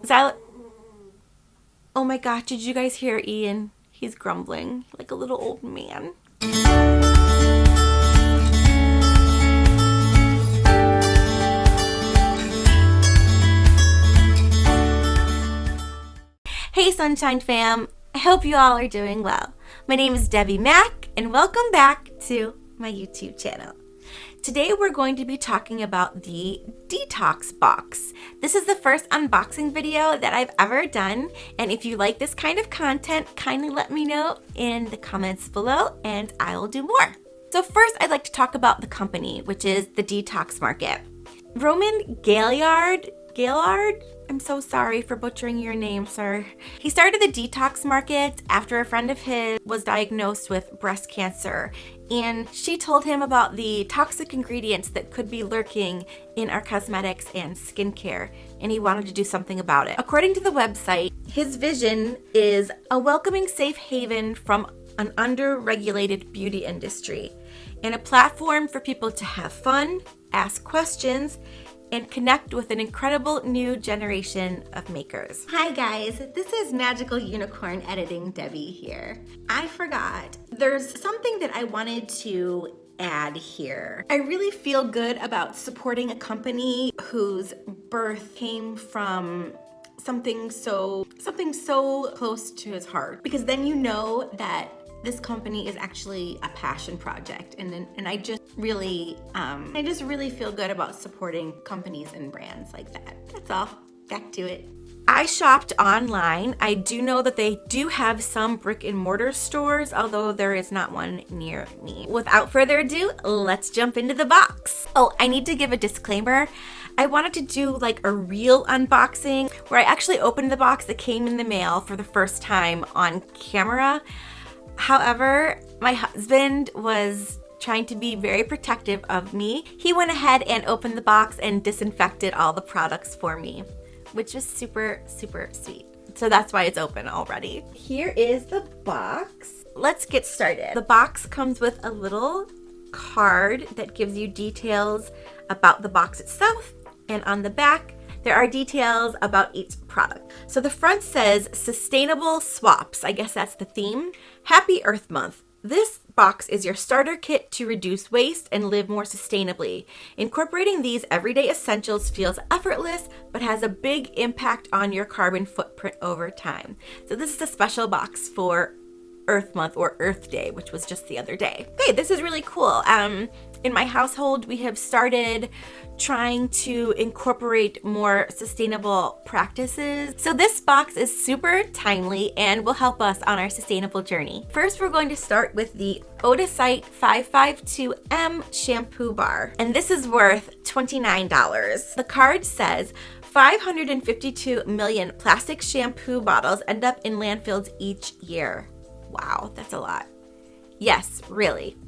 Xylo... Oh my gosh, did you guys hear Ian? He's grumbling like a little old man. Hey Sunshine Fam, I hope you all are doing well. My name is Debbie Mack and welcome back to my YouTube channel. Today we're going to be talking about the Detox Box. This is the first unboxing video that I've ever done, and if you like this kind of content, kindly let me know in the comments below and I will do more. So first I'd like to talk about the company, which is the Detox Market. Roman Gaillard, I'm so sorry for butchering your name, sir. He started the Detox Market after a friend of his was diagnosed with breast cancer, and she told him about the toxic ingredients that could be lurking in our cosmetics and skincare, and he wanted to do something about it. According to the website, his vision is a welcoming safe haven from an under-regulated beauty industry and a platform for people to have fun, ask questions, and connect with an incredible new generation of makers. Hi guys, this is Magical Unicorn Editing Debbie here. I forgot, there's something that I wanted to add here. I really feel good about supporting a company whose birth came from something so close to his heart, because then you know that this company is actually a passion project, and I just really feel good about supporting companies and brands like that. That's all. Back to it. I shopped online. I do know that they do have some brick and mortar stores, although there is not one near me. Without further ado, let's jump into the box. Oh, I need to give a disclaimer. I wanted to do like a real unboxing where I actually opened the box that came in the mail for the first time on camera. However, my husband was trying to be very protective of me. He went ahead and opened the box and disinfected all the products for me, which was super, super sweet. So that's why it's open already. Here is the box. Let's get started. The box comes with a little card that gives you details about the box itself, and on the back, there are details about each product. So the front says sustainable swaps. I guess that's the theme. Happy Earth Month. This box is your starter kit to reduce waste and live more sustainably. Incorporating these everyday essentials feels effortless, but has a big impact on your carbon footprint over time. So this is a special box for Earth Month, or Earth Day, which was just the other day. Okay, this is really cool. In my household, we have started trying to incorporate more sustainable practices. So this box is super timely and will help us on our sustainable journey. First, we're going to start with the Odacite 552M shampoo bar, and this is worth $29. The card says 552 million plastic shampoo bottles end up in landfills each year. Wow, that's a lot. Yes, really.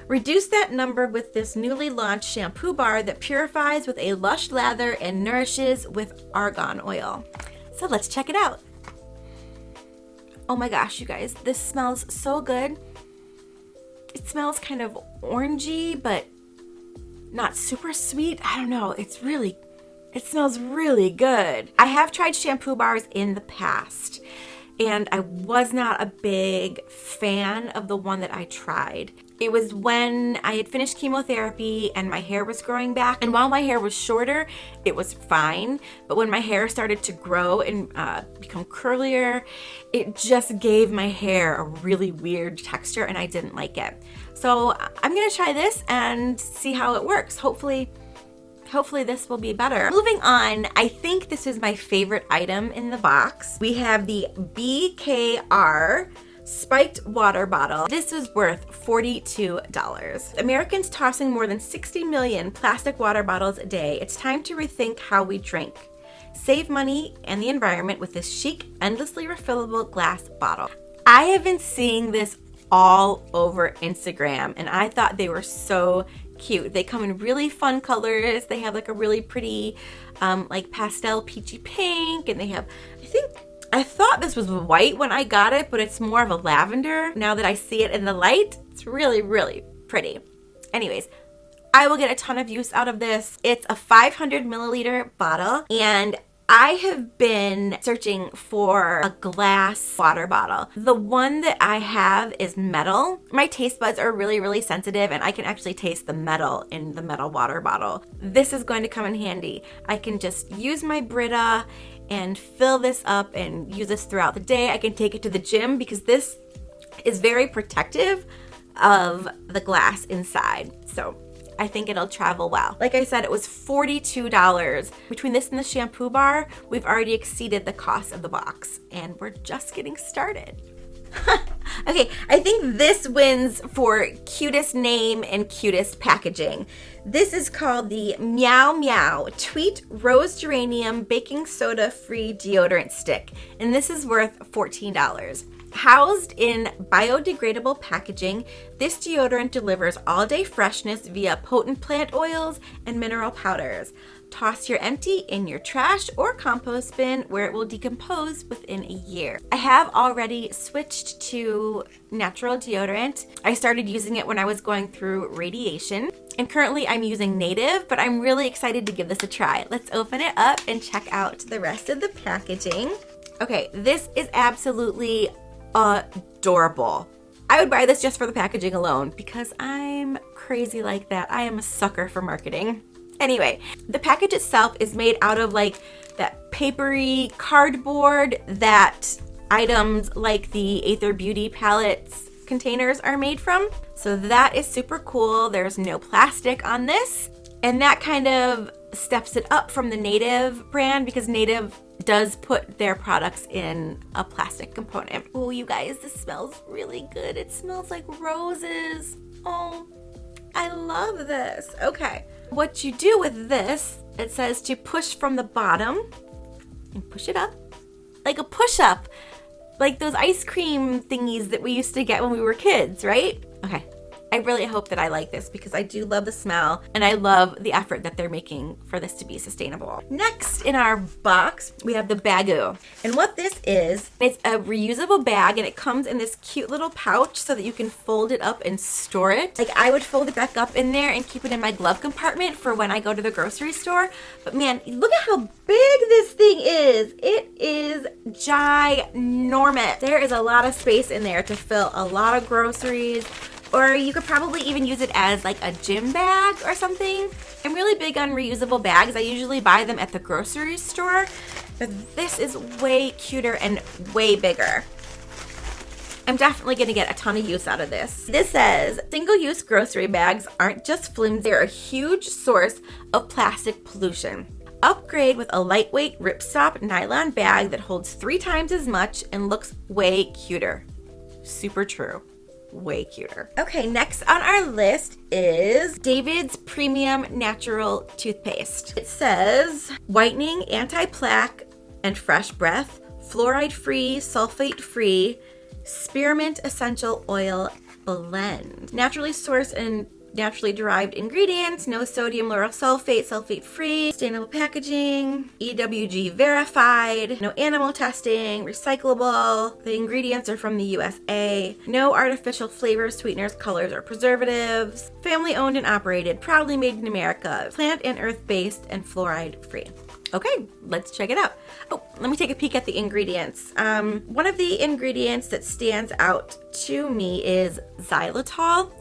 Reduce that number with this newly launched shampoo bar that purifies with a lush lather and nourishes with argan oil. So let's check it out. Oh my gosh, you guys, this smells so good. It smells kind of orangey, but not super sweet. I don't know, it smells really good. I have tried shampoo bars in the past, and I was not a big fan of the one that I tried. It was when I had finished chemotherapy and my hair was growing back. And while my hair was shorter, it was fine. But when my hair started to grow and become curlier, it just gave my hair a really weird texture and I didn't like it. So I'm gonna try this and see how it works. Hopefully this will be better. Moving on, I think this is my favorite item in the box. We have the BKR spiked water bottle. This is worth $42. Americans tossing more than 60 million plastic water bottles a day. It's time to rethink how we drink. Save money and the environment with this chic, endlessly refillable glass bottle. I have been seeing this all over Instagram and I thought they were so cute. They come in really fun colors. They have like a really pretty like pastel peachy pink, and they have, I thought this was white when I got it, but it's more of a lavender. Now that I see it in the light, it's really, really pretty. Anyways, I will get a ton of use out of this. It's a 500 milliliter bottle, and I have been searching for a glass water bottle. The one that I have is metal. My taste buds are really, really sensitive, and I can actually taste the metal in the metal water bottle. This is going to come in handy. I can just use my Brita and fill this up and use this throughout the day. I can take it to the gym because this is very protective of the glass inside. So I think it'll travel well. Like I said, it was $42. Between this and the shampoo bar, we've already exceeded the cost of the box, and we're just getting started. Okay, I think this wins for cutest name and cutest packaging. This is called the Meow Meow Tweet Rose Geranium Baking Soda Free Deodorant Stick, and this is worth $14. Housed in biodegradable packaging, this deodorant delivers all-day freshness via potent plant oils and mineral powders. Toss your empty in your trash or compost bin where it will decompose within a year. I have already switched to natural deodorant. I started using it when I was going through radiation, and currently I'm using Native, but I'm really excited to give this a try. Let's open it up and check out the rest of the packaging. Okay, this is absolutely adorable. I would buy this just for the packaging alone because I'm crazy like that. I am a sucker for marketing. Anyway, the package itself is made out of like that papery cardboard that items like the Aether Beauty palettes containers are made from. So that is super cool. There's no plastic on this, and that kind of steps it up from the Native brand because Native does put their products in a plastic component. Oh, you guys, this smells really good. It smells like roses. Oh, I love this. Okay, what you do with this, it says to push from the bottom and push it up like a push-up, like those ice cream thingies that we used to get when we were kids, right? Okay, I really hope that I like this because I do love the smell and I love the effort that they're making for this to be sustainable. Next in our box, we have the Baggu. And what this is, it's a reusable bag and it comes in this cute little pouch so that you can fold it up and store it. Like I would fold it back up in there and keep it in my glove compartment for when I go to the grocery store. But man, look at how big this thing is. It is ginormous. There is a lot of space in there to fill a lot of groceries. Or you could probably even use it as like a gym bag or something. I'm really big on reusable bags. I usually buy them at the grocery store, but this is way cuter and way bigger. I'm definitely going to get a ton of use out of this. This says, single-use grocery bags aren't just flimsy, they're a huge source of plastic pollution. Upgrade with a lightweight ripstop nylon bag that holds 3 times as much and looks way cuter. Super true. Way cuter. Okay, next on our list is David's Premium Natural Toothpaste. It says whitening, anti-plaque, and fresh breath, fluoride-free, sulfate-free, spearmint essential oil blend. Naturally sourced and naturally derived ingredients, no sodium lauryl sulfate, sulfate-free, sustainable packaging, EWG verified, no animal testing, recyclable. The ingredients are from the USA. No artificial flavors, sweeteners, colors, or preservatives. Family owned and operated, proudly made in America. Plant and earth-based and fluoride-free. Okay, let's check it out. Oh, let me take a peek at the ingredients. One of the ingredients that stands out to me is xylitol.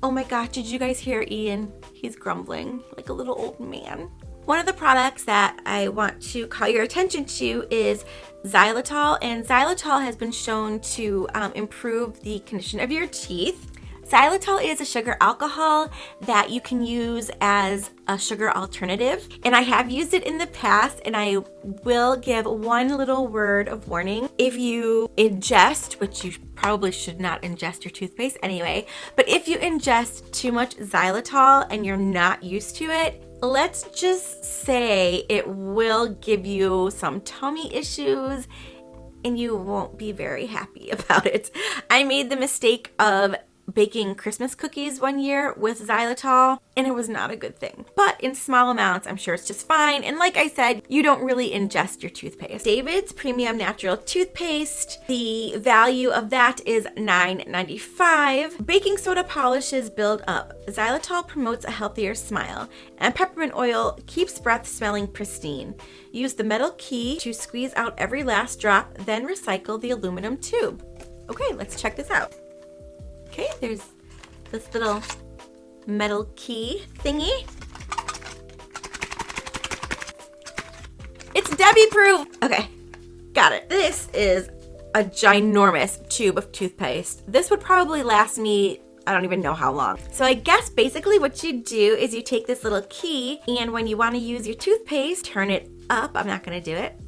Oh my gosh, did you guys hear Ian? He's grumbling like a little old man. One of the products that I want to call your attention to is xylitol, and xylitol has been shown to improve the condition of your teeth. Xylitol is a sugar alcohol that you can use as a sugar alternative, and I have used it in the past, and I will give one little word of warning. If you ingest, which you probably should not ingest your toothpaste anyway, but if you ingest too much xylitol and you're not used to it, let's just say it will give you some tummy issues and you won't be very happy about it. I made the mistake of baking Christmas cookies one year with xylitol, and it was not a good thing. But in small amounts, I'm sure it's just fine. And like I said, you don't really ingest your toothpaste. David's Premium Natural Toothpaste, the value of that is $9.95. Baking soda polishes build up. Xylitol promotes a healthier smile, and peppermint oil keeps breath smelling pristine. Use the metal key to squeeze out every last drop, then recycle the aluminum tube. Okay, let's check this out. Okay, there's this little metal key thingy. It's Debbie proof. Okay, got it. This is a ginormous tube of toothpaste. This would probably last me, I don't even know how long. So I guess basically what you do is you take this little key, and when you want to use your toothpaste, turn it up. I'm not going to do it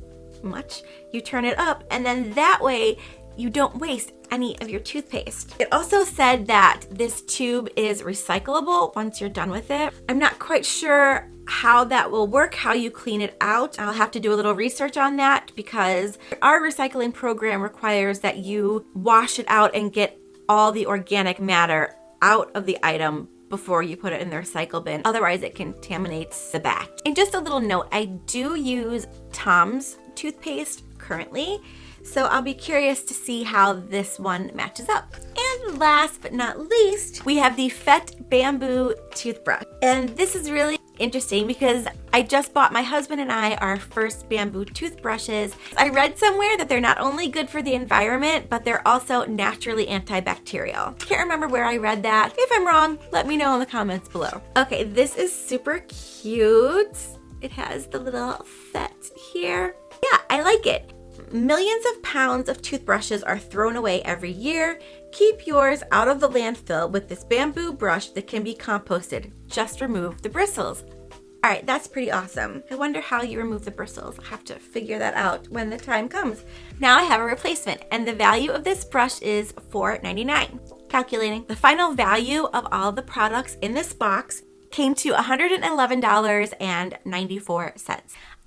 much. You turn it up, and then that way you don't waste any of your toothpaste. It also said that this tube is recyclable once you're done with it. I'm not quite sure how that will work, how you clean it out. I'll have to do a little research on that because our recycling program requires that you wash it out and get all the organic matter out of the item before you put it in the recycle bin. Otherwise, it contaminates the batch. And just a little note, I do use Tom's toothpaste currently, so I'll be curious to see how this one matches up. And last but not least, we have the Fett Bamboo Toothbrush. And this is really interesting because I just bought my husband and I our first bamboo toothbrushes. I read somewhere that they're not only good for the environment, but they're also naturally antibacterial. Can't remember where I read that. If I'm wrong, let me know in the comments below. Okay, this is super cute. It has the little Fett here. Yeah, I like it. Millions of pounds of toothbrushes are thrown away every year. Keep yours out of the landfill with this bamboo brush that can be composted. Just remove the bristles. All right, that's pretty awesome. I wonder how you remove the bristles. I'll have to figure that out when the time comes. Now I have a replacement, and the value of this brush is $4.99. Calculating, the final value of all the products in this box came to $111.94.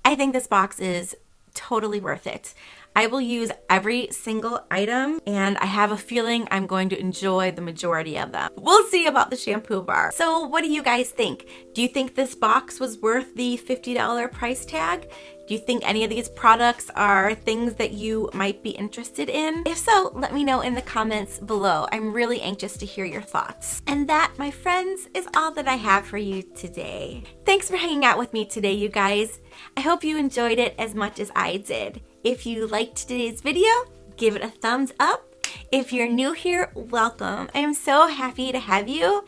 I think this box is totally worth it. I will use every single item, and I have a feeling I'm going to enjoy the majority of them. We'll see about the shampoo bar. So what do you guys think? Do you think this box was worth the $50 price tag? Do you think any of these products are things that you might be interested in? If so, let me know in the comments below. I'm really anxious to hear your thoughts. And that, my friends, is all that I have for you today. Thanks for hanging out with me today, you guys. I hope you enjoyed it as much as I did. If you liked today's video, give it a thumbs up. If you're new here, welcome. I am so happy to have you.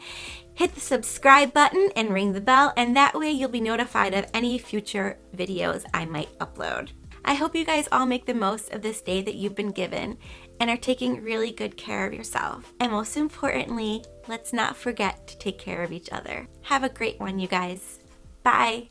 Hit the subscribe button and ring the bell, and that way you'll be notified of any future videos I might upload. I hope you guys all make the most of this day that you've been given and are taking really good care of yourself. And most importantly, let's not forget to take care of each other. Have a great one, you guys. Bye.